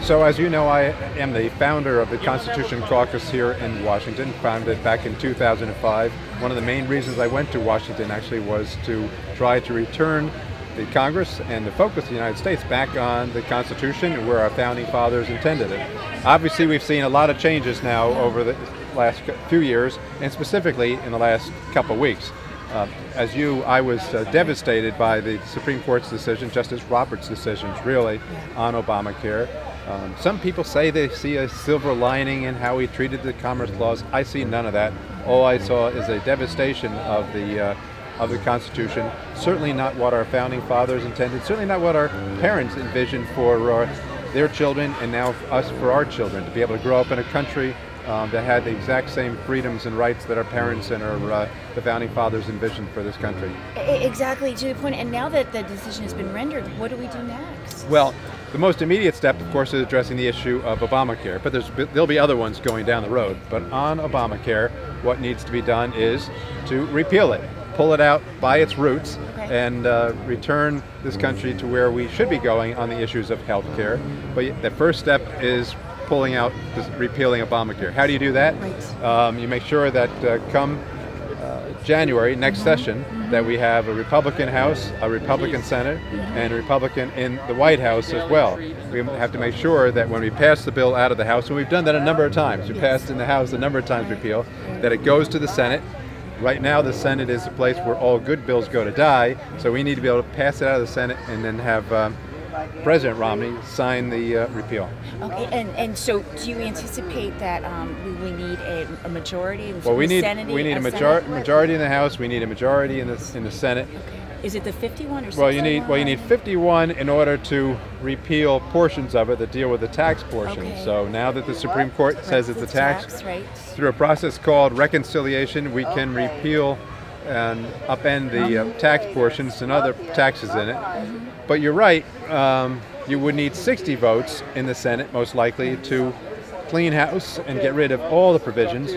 So as you know, I am the founder of the Constitution Caucus here in Washington, founded back in 2005. One of the main reasons I went to Washington actually was to try to return the Congress and the focus of the United States back on the Constitution and where our founding fathers intended it. Obviously we've seen a lot of changes now over the last few years, and specifically in the last couple of weeks. I was devastated by the Supreme Court's decision, Justice Roberts' decisions really, on Obamacare. Some people say they see a silver lining in how he treated the Commerce Clause. I see none of that. All I saw is a devastation of the Constitution. Certainly not what our founding fathers intended. Certainly not what our parents envisioned for their children, and now us for our children, to be able to grow up in a country that had the exact same freedoms and rights that our parents and the founding fathers envisioned for this country. Exactly, to the point. And now that the decision has been rendered, what do we do next? Well, the most immediate step, of course, is addressing the issue of Obamacare, but there'll be other ones going down the road. But on Obamacare, what needs to be done is to repeal it, pull it out by its roots, and return this country to where we should be going on the issues of health care. But the first step is repealing Obamacare. How do you do that? Right. You make sure that come January, next session, that we have a Republican House, a Republican Senate, and a Republican in the White House as well. We have to make sure that when we pass the bill out of the House, and we've done that a number of times, we passed in the House a number of times repeal, that it goes to the Senate. Right now the Senate is the place where all good bills go to die, so we need to be able to pass it out of the Senate and then have President Romney sign the repeal. Okay, and so do you anticipate that we need a majority in well, the Senate? We need a majority in the House. We need a majority in the Senate. Okay. Is it the 51 or 61? Well, you need 51 in order to repeal portions of it that deal with the tax portion. Okay. So now that the Supreme Court says it's a tax, right, through a process called reconciliation, we can repeal and upend the tax portions and other taxes in it. But you're right, you would need 60 votes in the Senate, most likely, to clean house and get rid of all the provisions.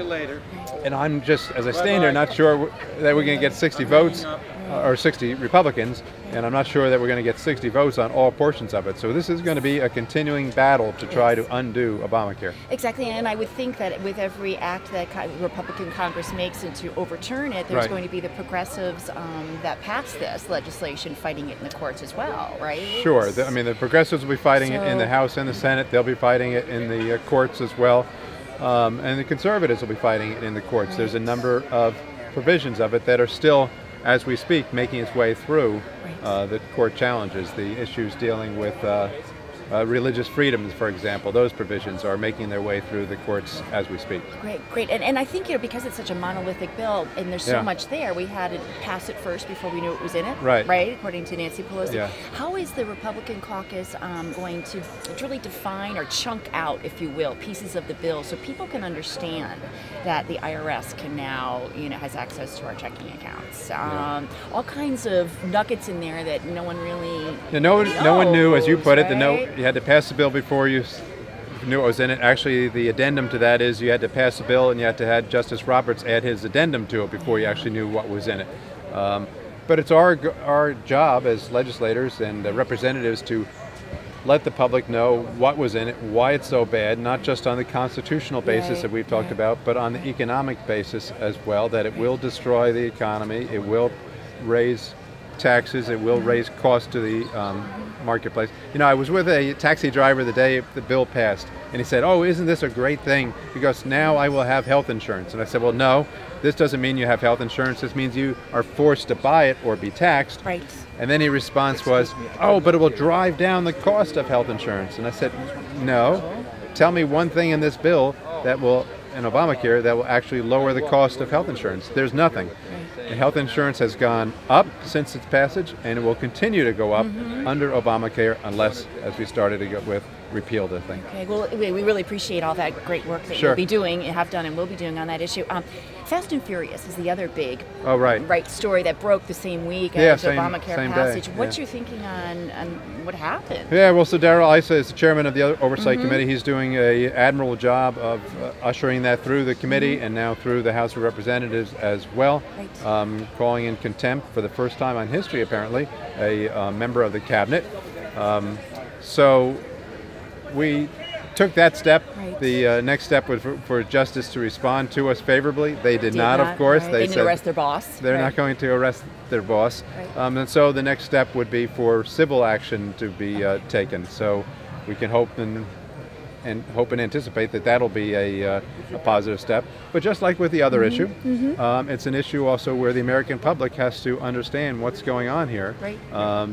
And I'm just, as I stand here, not sure that we're going to get 60 votes, or 60 Republicans, and I'm not sure that we're going to get 60 votes on all portions of it. So this is going to be a continuing battle to try to undo Obamacare. Exactly, and I would think that with every act that Republican Congress makes and to overturn it, there's going to be the progressives that pass this legislation fighting it in the courts as well, right? Sure. I mean, the progressives will be fighting it in the House and the Senate. They'll be fighting it in the courts as well. And the conservatives will be fighting it in the courts. There's a number of provisions of it that are still, as we speak, making its way through the court challenges. The issues dealing with religious freedoms, for example, those provisions are making their way through the courts as we speak. Great. And I think, because it's such a monolithic bill and there's so much there, we had to pass it first before we knew it was in it, right? According to Nancy Pelosi. Yeah. How is the Republican caucus going to really define or chunk out, if you will, pieces of the bill so people can understand that the IRS can now, has access to our checking accounts? All kinds of nuggets in there that no one really knows, no one knew, as you put it, right? You had to pass the bill before you knew what was in it. Actually, the addendum to that is you had to pass the bill and you had to have Justice Roberts add his addendum to it before you actually knew what was in it. But it's our job as legislators and representatives to let the public know what was in it, why it's so bad, not just on the constitutional basis that we've talked about, but on the economic basis as well, that it will destroy the economy, it will raise taxes, it will raise costs to the marketplace. I was with a taxi driver the day the bill passed, and he said, "Oh, isn't this a great thing? Because now I will have health insurance." And I said, "Well, no, this doesn't mean you have health insurance. This means you are forced to buy it or be taxed." Right. And then his response was, "Oh, but it will drive down the cost of health insurance." And I said, "No, tell me one thing in this bill in Obamacare, that will actually lower the cost of health insurance." There's nothing. And health insurance has gone up since its passage, and it will continue to go up under Obamacare unless, as we started to go with, repeal the thing. Okay, well, we really appreciate all that great work that you'll be doing, have done, and will be doing on that issue. Fast and Furious is the other big story that broke the same week as Obamacare passage. What's your thinking on what happened? Yeah, well, so Darrell Issa is the chairman of the Oversight Committee. He's doing an admirable job of ushering that through the committee and now through the House of Representatives as well, calling in contempt for the first time in history, apparently, a member of the cabinet. So we took that step. Right. The next step was for Justice to respond to us favorably. They did not, of course. Right. They didn't said arrest their boss. they're not going to arrest their boss. Right. And so the next step would be for civil action to be taken. So we can hope and anticipate that that'll be a positive step. But just like with the other issue, it's an issue also where the American public has to understand what's going on here. Right.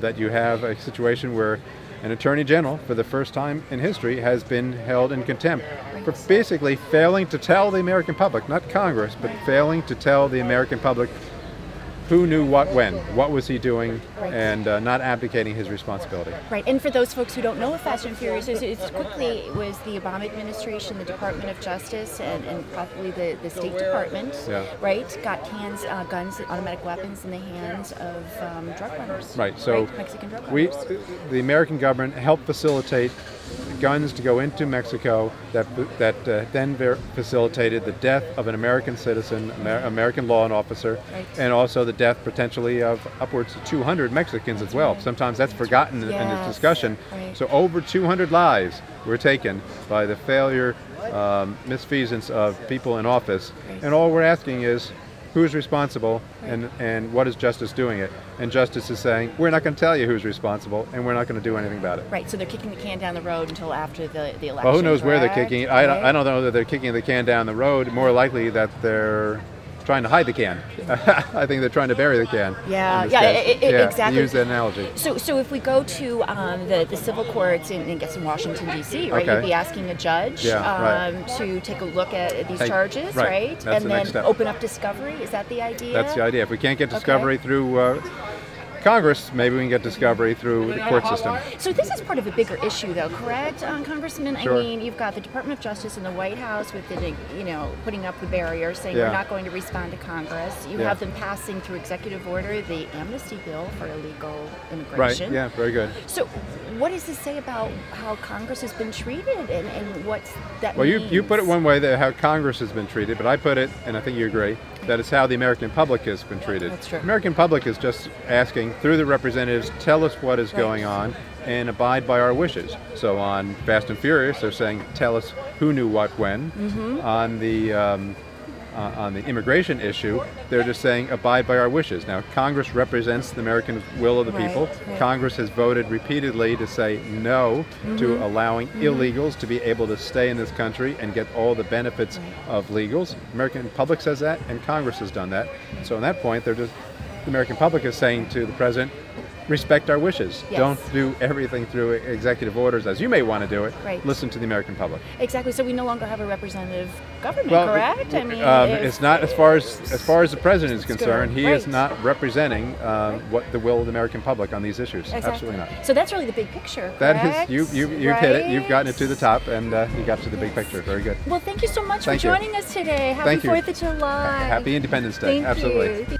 That you have a situation where an attorney general, for the first time in history, has been held in contempt for basically failing to tell the American public, not Congress, but failing to tell the American public who knew what when, what was he doing, and not abdicating his responsibility. Right, and for those folks who don't know what Fast and Furious is, it was the Obama administration, the Department of Justice, and probably the State Department, right, got guns, automatic weapons in the hands of drug runners. Right, so Mexican drug runners. the American government helped facilitate guns to go into Mexico that then facilitated the death of an American citizen, American law officer, and also the death potentially of upwards of 200 Mexicans as well. Sometimes that's forgotten in this discussion. So over 200 lives were taken by the failure, misfeasance of people in office. And all we're asking is, who's responsible, and what is Justice doing it? And Justice is saying, we're not going to tell you who's responsible, and we're not going to do anything about it. Right, so they're kicking the can down the road until after the election. Well, who knows where they're kicking it? I don't know that they're kicking the can down the road. More likely that they're trying to hide the can. I think they're trying to bury the can. Exactly. Use that analogy. So if we go to the civil courts in guess in Washington D.C., right? You'd be asking a judge to take a look at these charges, right? That's and then open up discovery. Is that the idea? That's the idea. If we can't get discovery through Congress, maybe we can get discovery through the court system. So this is part of a bigger issue, though, correct, Congressman? Sure. I mean, you've got the Department of Justice and the White House with the, putting up the barrier, saying we're not going to respond to Congress. You have them passing through executive order the amnesty bill for illegal immigration. Right. Yeah. Very good. So, what does this say about how Congress has been treated, and what that means? Well, you put it one way, that how Congress has been treated, but I put it, and I think you agree, that it's how the American public has been treated. That's true. The American public is just asking, through the representatives, tell us what is going on and abide by our wishes. So on Fast and Furious, they're saying, tell us who knew what when. On the immigration issue, they're just saying, abide by our wishes. Now, Congress represents the American will of the people. Congress has voted repeatedly to say no to allowing illegals to be able to stay in this country and get all the benefits of legals. The American public says that, and Congress has done that. So on that point, the American public is saying to the president, respect our wishes. Don't do everything through executive orders as you may want to do it. Listen to the American public. Exactly. So we no longer have a representative government, correct? I mean, it's not as far as the president is concerned. He is not representing what the will of the American public on these issues. Absolutely not. So that's really the big picture. That is, you've hit it. You've gotten it to the top, and you got to the big picture. Very good. Well, thank you so much for joining us today. Happy 4th of July. Happy Independence Day. Thank Absolutely. you.